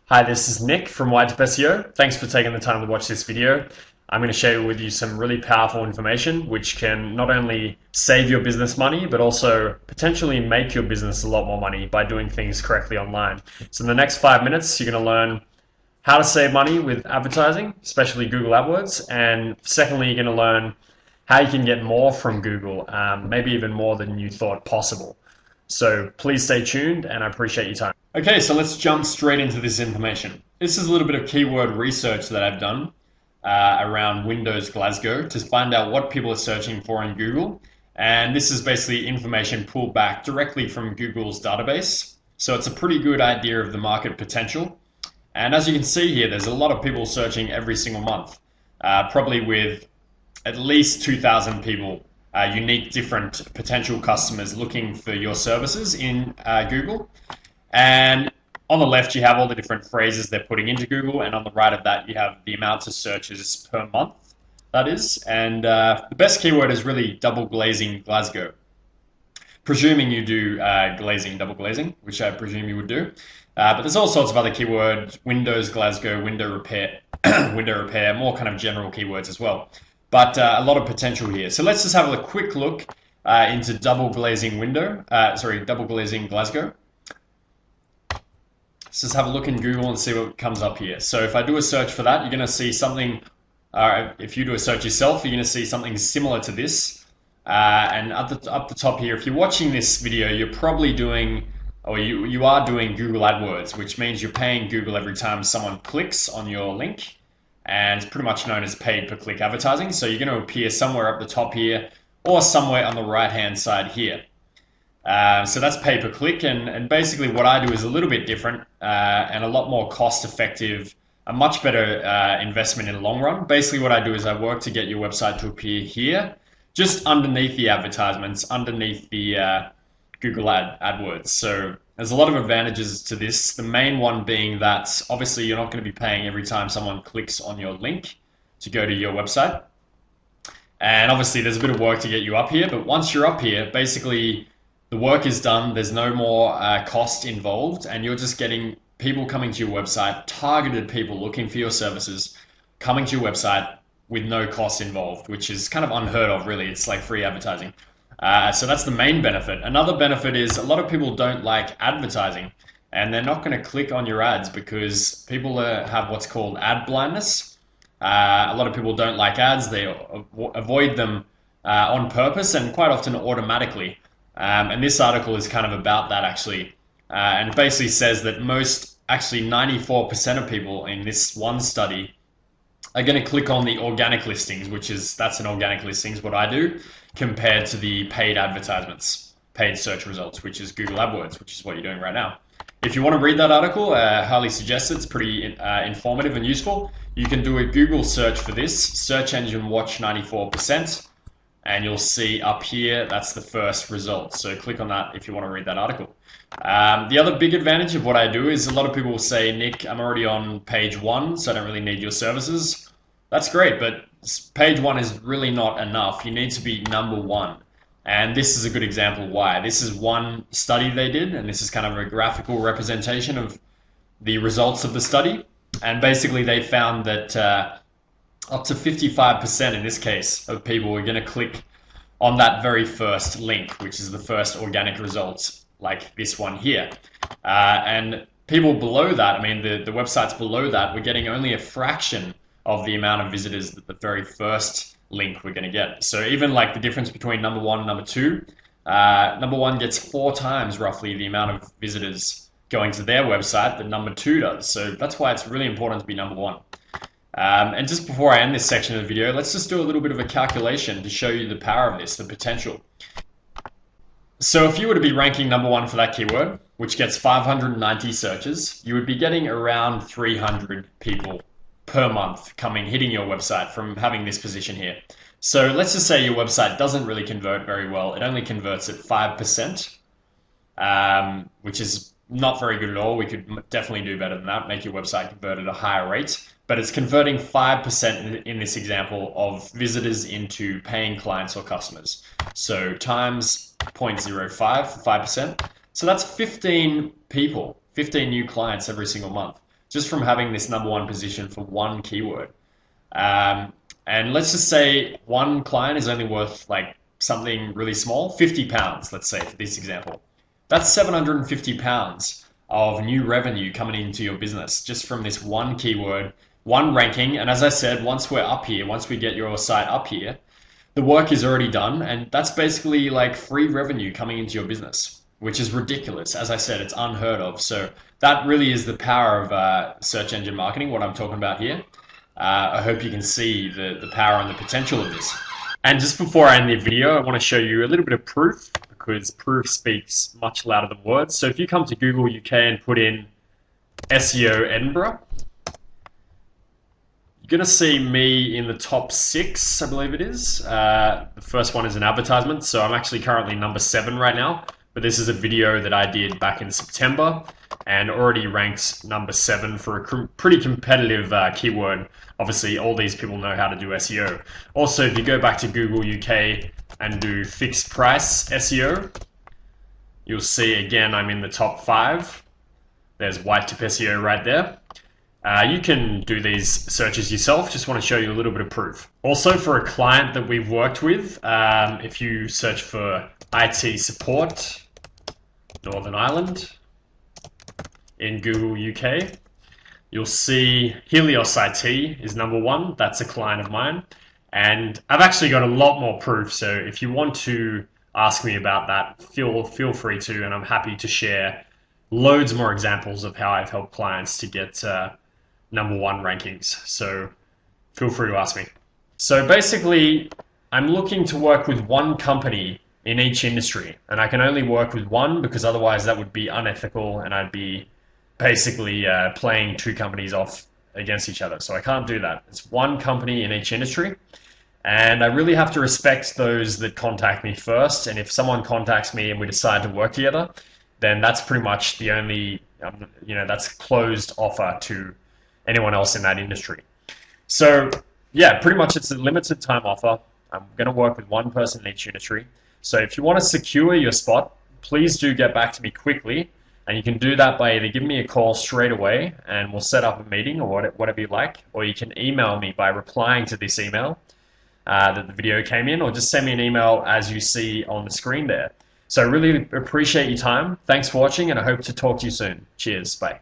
Hi, this is Nick from Whitetip SEO. Thanks for taking the time to watch this video. I'm going to share with you some really powerful information which can not only save your business money, but also potentially make your business a lot more money by doing things correctly online. So in the next 5 minutes, you're going to learn how to save money with advertising, especially Google Adwords. And secondly, you're going to learn how you can get more from Google, maybe even more than you thought possible. So please stay tuned and I appreciate your time. Okay, so let's jump straight into this information. This is a little bit of keyword research that I've done around Windows Glasgow to find out what people are searching for in Google. And this is basically information pulled back directly from Google's database. So it's a pretty good idea of the market potential. And as you can see here, there's a lot of people searching every single month, probably with at least 2,000 people, unique different potential customers looking for your services in Google. And on the left, you have all the different phrases they're putting into Google, and on the right of that, you have the amount of searches per month, that is. And the best keyword is really double glazing Glasgow, presuming you do glazing, double glazing, which I presume you would do. But there's all sorts of other keywords: Windows Glasgow, window repair, window repair, more kind of general keywords as well. But a lot of potential here. So let's just have a quick look into double glazing double glazing Glasgow. Let's just have a look in Google and see what comes up here. So if I do a search for that, you're going to see something, if you do a search yourself, you're going to see something similar to this. And up the top here, if you're watching this video, you're probably doing, or you are doing Google AdWords, which means you're paying Google every time someone clicks on your link. And it's pretty much known as paid per click advertising. So you're going to appear somewhere up the top here or somewhere on the right hand side here. So that's pay per click, and basically what I do is a little bit different and a lot more cost effective, a much better investment in the long run. Basically what I do is I work to get your website to appear here, just underneath the advertisements, underneath the Google AdWords. So there's a lot of advantages to this. The main one being that obviously you're not going to be paying every time someone clicks on your link to go to your website. And obviously there's a bit of work to get you up here, but once you're up here, basically the work is done, there's no more cost involved, and you're just getting people coming to your website, targeted people looking for your services, coming to your website with no cost involved, which is kind of unheard of, really. It's like free advertising. So that's the main benefit. Another benefit is a lot of people don't like advertising, and they're not going to click on your ads because people have what's called ad blindness. A lot of people don't like ads. They avoid them on purpose and quite often automatically. And this article is kind of about that, actually. And it basically says that actually 94% of people in this one study are going to click on the organic listings, that's an organic listings, what I do, compared to the paid advertisements, paid search results, which is Google AdWords, which is what you're doing right now. If you want to read that article, I highly suggest it. It's pretty informative and useful. You can do a Google search for this, search engine watch 94%. And you'll see up here, that's the first result. So click on that if you want to read that article. The other big advantage of what I do is a lot of people will say, Nick, I'm already on page 1, so I don't really need your services. That's great, but page 1 is really not enough. You need to be number 1. And this is a good example why. This is one study they did, and this is kind of a graphical representation of the results of the study. And basically they found that up to 55% in this case of people are going to click on that very first link, which is the first organic results, like this one here. And people below that, I mean, the websites below that, we're getting only a fraction of the amount of visitors that the very first link we're going to get. So even like the difference between number 1 and number 2, number 1 gets 4 times roughly the amount of visitors going to their website that number 2 does. So that's why it's really important to be number 1. And just before I end this section of the video, let's just do a little bit of a calculation to show you the power of this, the potential. So if you were to be ranking number 1 for that keyword, which gets 590 searches, you would be getting around 300 people per month hitting your website from having this position here. So let's just say your website doesn't really convert very well. It only converts at 5%, which is not very good at all. We could definitely do better than that, make your website convert at a higher rate. But it's converting 5% in this example of visitors into paying clients or customers. So times 0.05 for 5%. So that's 15 people, 15 new clients every single month. just from having this #1 position for one keyword. Um, and let's just say one client is only worth like something really small, £50, let's say, for this example. That's £750 of new revenue coming into your business just from this one keyword, one ranking. And as I said, once we're up here, once we get your site up here, the work is already done. And that's basically like free revenue coming into your business, which is ridiculous. As I said, it's unheard of. So that really is the power of search engine marketing, what I'm talking about here. I hope you can see the power and the potential of this. And just before I end the video, I want to show you a little bit of proof, because proof speaks much louder than words. So if you come to Google UK and put in SEO Edinburgh, you're going to see me in the top 6, I believe it is. The first one is an advertisement, so I'm actually currently #7 right now, but this is a video that I did back in September and already ranks #7 for a pretty competitive keyword. Obviously, all these people know how to do SEO. Also, if you go back to Google UK and do fixed price SEO, you'll see again I'm in the top 5. There's Whitetip SEO right there. You can do these searches yourself, just want to show you a little bit of proof. Also, for a client that we've worked with, if you search for IT support, Northern Ireland, in Google UK, you'll see Helios IT is #1. That's a client of mine. And I've actually got a lot more proof, so if you want to ask me about that, feel free to, and I'm happy to share loads more examples of how I've helped clients to get #1 rankings. So feel free to ask me. So basically, I'm looking to work with one company in each industry, and I can only work with one because otherwise that would be unethical and I'd be basically playing 2 companies off against each other. So I can't do that. It's one company in each industry, and I really have to respect those that contact me first. And if someone contacts me and we decide to work together, then that's pretty much the only, that's closed offer to anyone else in that industry. So yeah, pretty much it's a limited time offer. I'm going to work with one person in each industry. So if you want to secure your spot, please do get back to me quickly. And you can do that by either giving me a call straight away and we'll set up a meeting or whatever you like, or you can email me by replying to this email that the video came in, or just send me an email as you see on the screen there. So I really appreciate your time. Thanks for watching, and I hope to talk to you soon. Cheers. Bye.